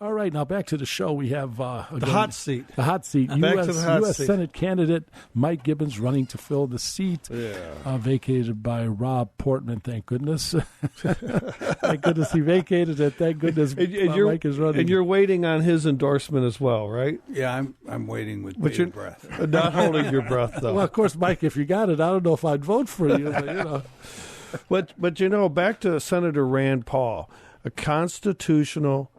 All right, now back to the show. We have the hot seat. The hot seat. Back to the hot U.S. seat. Senate candidate Mike Gibbons running to fill the seat vacated by Rob Portman. Thank goodness. Thank goodness he vacated it. Thank goodness Mike is running. And you're waiting on his endorsement as well, right? Yeah, I'm waiting with bated breath. Not holding your breath, though. Well, of course, Mike, if you got it, I don't know if I'd vote for you. But, you know. But back to Senator Rand Paul, a constitutional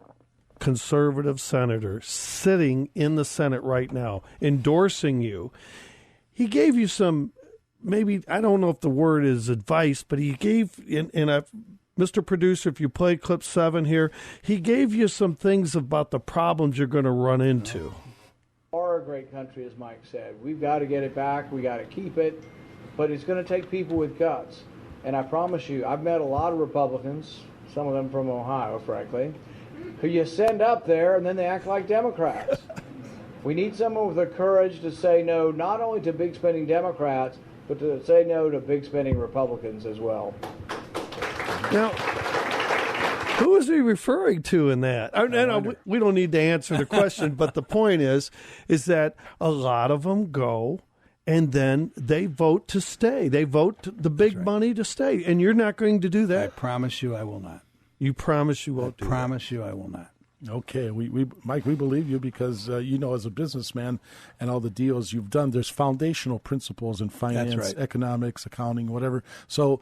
conservative senator sitting in the Senate right now, endorsing you. He gave you some, maybe, I don't know if the word is advice, but he gave, Mr. Producer, if you play clip 7 here, he gave you some things about the problems you're going to run into. We are a great country, as Mike said. We've got to get it back. We got to keep it. But it's going to take people with guts. And I promise you, I've met a lot of Republicans, some of them from Ohio, frankly, who you send up there and then they act like Democrats. We need someone with the courage to say no, not only to big spending Democrats, but to say no to big spending Republicans as well. Now, who is he referring to in that? We don't need to answer the question, but the point is that a lot of them go and then they vote to stay. They vote the big money to stay, and you're not going to do that. I promise you I will not. You promise you won't do that. I promise you I will not. Okay, Mike, we believe you because, as a businessman and all the deals you've done, there's foundational principles in finance, economics, accounting, whatever. So,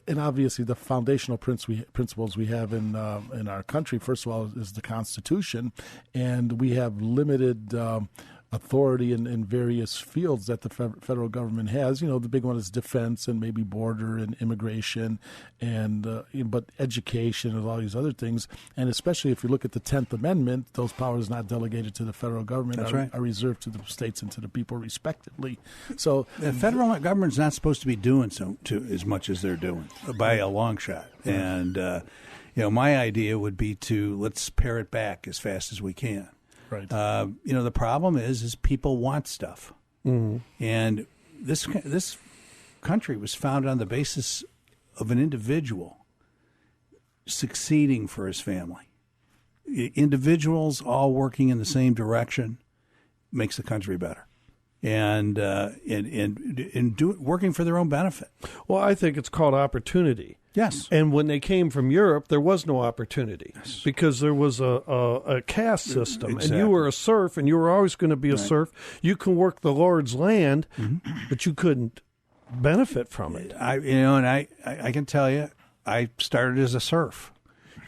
and obviously the foundational principles we have in our country, first of all, is the Constitution, and we have limited authority in various fields that the federal government has. The big one is defense and maybe border and immigration, and but education and all these other things. And especially if you look at the 10th Amendment, those powers not delegated to the federal government are reserved to the states and to the people respectively. So the federal government's not supposed to be doing as much as they're doing by a long shot. And my idea would be let's pare it back as fast as we can. Right. The problem is people want stuff, and this country was founded on the basis of an individual succeeding for his family. Individuals all working in the same direction makes the country better, and working for their own benefit. Well, I think it's called opportunity. Yes. And when they came from Europe, there was no opportunity because there was a caste system. Exactly. And you were a serf, and you were always going to be a serf. You can work the Lord's land, but you couldn't benefit from it. I can tell you, I started as a serf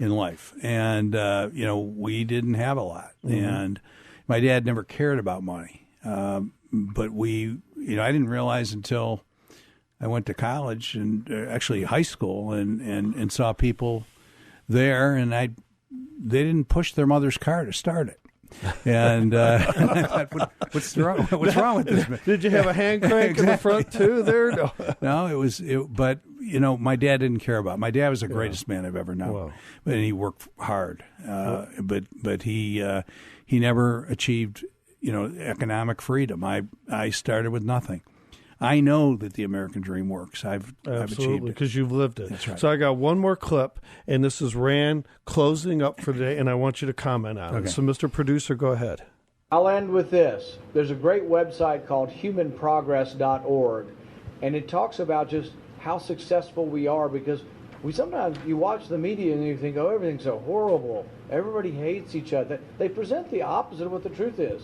in life, and we didn't have a lot, and my dad never cared about money, but I didn't realize until I went to college and actually high school and saw people there, and they didn't push their mother's car to start it. And I thought, what's wrong with this? Did you have a hand crank in the front too there? No, but my dad didn't care about it. My dad was the greatest man I've ever known. Wow. And he worked hard. But he never achieved, economic freedom. I started with nothing. I know that the American dream works. I've achieved it. Because you've lived it. That's right. So I got one more clip, and this is Rand closing up for today, and I want you to comment on it. So, Mr. Producer, go ahead. I'll end with this. There's a great website called humanprogress.org, and it talks about just how successful we are, because sometimes you watch the media and you think, oh, everything's so horrible. Everybody hates each other. They present the opposite of what the truth is.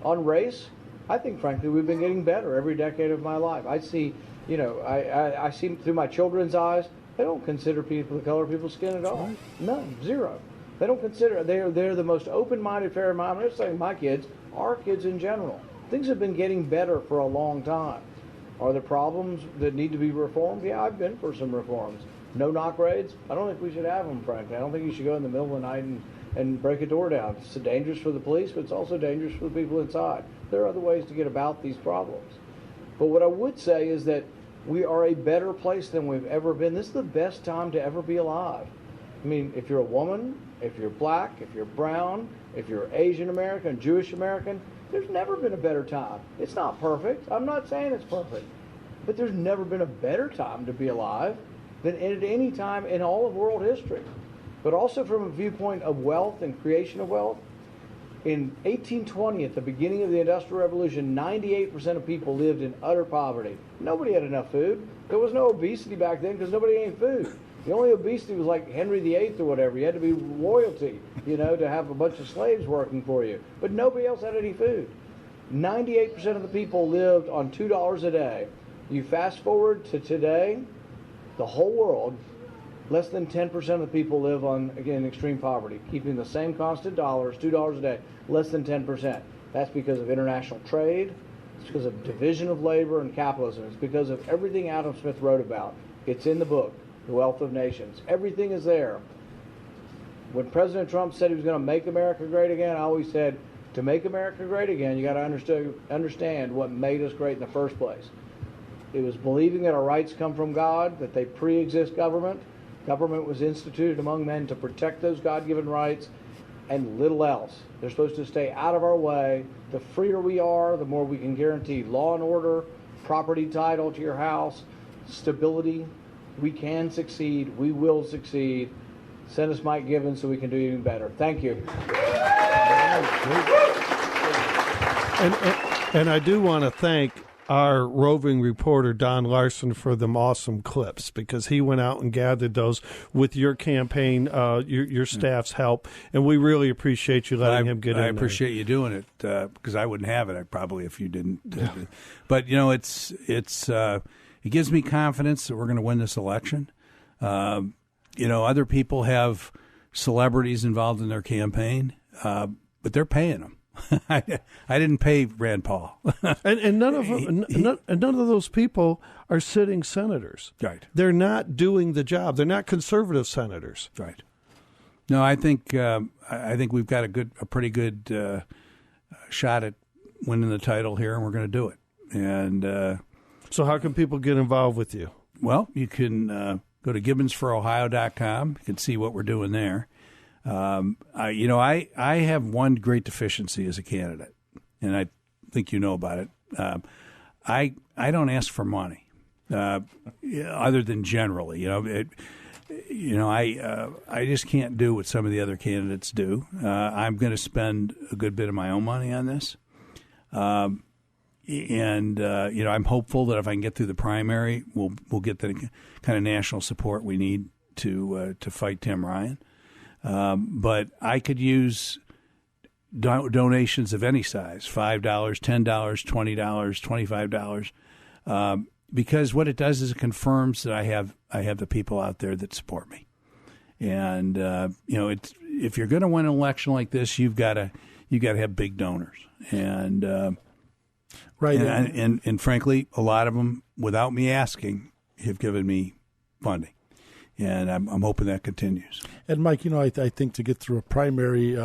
On race, I think, frankly, we've been getting better every decade of my life. I see, I see through my children's eyes, they don't consider people the color of people's skin at all. None, zero. They don't consider, they're the most open-minded, fair-minded. I'm not saying my kids, our kids in general. Things have been getting better for a long time. Are there problems that need to be reformed? Yeah, I've been for some reforms. No knock raids? I don't think we should have them, frankly. I don't think you should go in the middle of the night and break a door down. It's dangerous for the police, but it's also dangerous for the people inside. There are other ways to get about these problems. But what I would say is that we are a better place than we've ever been. This is the best time to ever be alive. I mean, if you're a woman, if you're black, if you're brown, if you're Asian American, Jewish American, there's never been a better time. It's not perfect. I'm not saying it's perfect. But there's never been a better time to be alive than at any time in all of world history. but also from a viewpoint of wealth and creation of wealth. In 1820, at the beginning of the Industrial Revolution, 98% of people lived in utter poverty. Nobody had enough food. There was no obesity back then because nobody ate food. The only obesity was like Henry VIII or whatever. You had to be royalty, to have a bunch of slaves working for you. But nobody else had any food. 98% of the people lived on $2 a day. You fast forward to today, the whole world, less than 10% of the people live on, again, extreme poverty, keeping the same constant dollars, $2 a day, less than 10%. That's because of international trade. It's because of division of labor and capitalism. It's because of everything Adam Smith wrote about. It's in the book, The Wealth of Nations. Everything is there. When President Trump said he was going to make America great again, I always said, to make America great again, you got to understand what made us great in the first place. It was believing that our rights come from God, that they pre-exist government. Government was instituted among men to protect those God-given rights, and little else. They're supposed to stay out of our way. The freer we are, the more we can guarantee law and order, property title to your house, stability. We can succeed. We will succeed. Send us Mike Gibbons so we can do even better. Thank you. And I do want to thank our roving reporter, Don Larson, for them awesome clips, because he went out and gathered those with your campaign, your staff's help, and we really appreciate you letting him get in there. I appreciate you doing it, because I wouldn't have it, probably, if you didn't. But, it gives me confidence that we're going to win this election. Other people have celebrities involved in their campaign, but they're paying them. I didn't pay Rand Paul, and none of them, none of those people are sitting senators. Right? They're not doing the job. They're not conservative senators. Right. No, I think we've got a pretty good shot at winning the title here, and we're going to do it. And so, how can people get involved with you? Well, you can go to gibbonsforohio.com. You can see what we're doing there. I have one great deficiency as a candidate, and I think you know about it. I don't ask for money, other than generally. I just can't do what some of the other candidates do. I'm going to spend a good bit of my own money on this, I'm hopeful that if I can get through the primary, we'll get the kind of national support we need to fight Tim Ryan. But I could use donations of any size, $5, $10, $20, $25, because what it does is it confirms that I have the people out there that support me. And if you're going to win an election like this, you got to have big donors. And right, and frankly, a lot of them, without me asking, have given me funding. And I'm hoping that continues. And Mike, I think to get through a primary,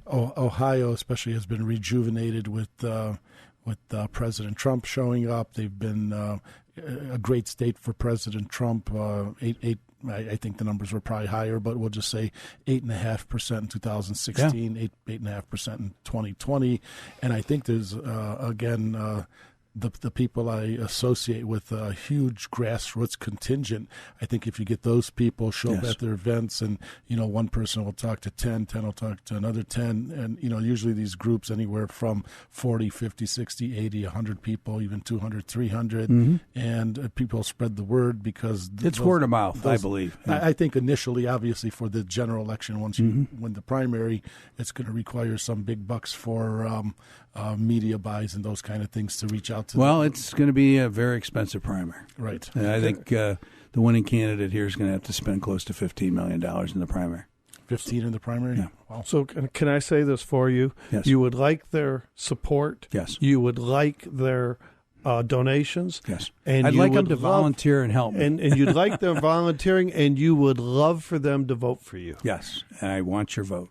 Ohio especially has been rejuvenated with President Trump showing up. They've been a great state for President Trump. I think the numbers were probably higher, but we'll just say 8.5% in 2016, 8.5% in 2020. And I think there's the people I associate with a huge grassroots contingent. I think if you get those people show up at their events, and one person will talk to 10 will talk to another 10, and usually these groups anywhere from 40, 50, 60, 80, 100 people, even 200, 300, and people spread the word because it's word of mouth. I believe. I think initially, obviously, for the general election, once you win the primary, it's going to require some big bucks for media buys and those kind of things to reach out to. Well, it's going to be a very expensive primary. Right. And I think the winning candidate here is going to have to spend close to $15 million in the primary. 15 in the primary? Yeah. Wow. So can I say this for you? Yes. You would like their support. Yes. You would like their donations. Yes. And I'd like them to volunteer and help me. And you'd like them volunteering, and you would love for them to vote for you. Yes. And I want your vote.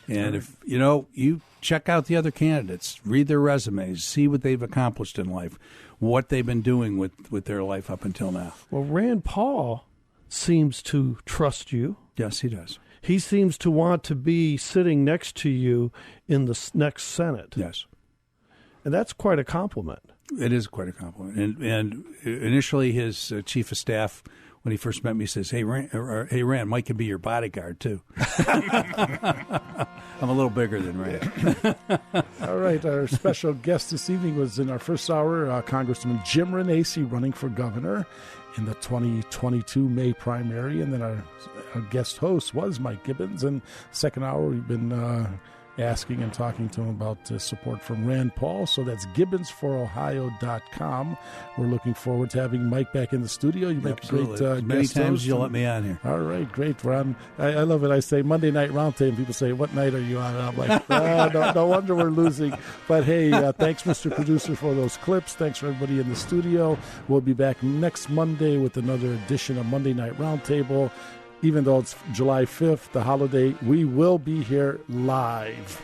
And if, you check out the other candidates, read their resumes, see what they've accomplished in life, what they've been doing with their life up until now. Well, Rand Paul seems to trust you. Yes, he does. He seems to want to be sitting next to you in the next Senate. Yes. And that's quite a compliment. It is quite a compliment. And initially his chief of staff when he first met me, he says, "Hey, Rand, Mike can be your bodyguard too." I'm a little bigger than Rand. All right, our special guest this evening was in our first hour, Congressman Jim Renacci, running for governor in the 2022 May primary, and then our guest host was Mike Gibbons. And second hour, we've been asking and talking to him about support from Rand Paul. So that's gibbonsforohio.com. We're looking forward to having Mike back in the studio. You make Absolutely. great Many guest times host. you'll let me on here. All right, great. We're on, I love it. I say Monday Night Roundtable. People say, what night are you on? And I'm like, no wonder we're losing. But hey, thanks, Mr. Producer, for those clips. Thanks for everybody in the studio. We'll be back next Monday with another edition of Monday Night Roundtable. Even though it's July 5th, the holiday, we will be here live.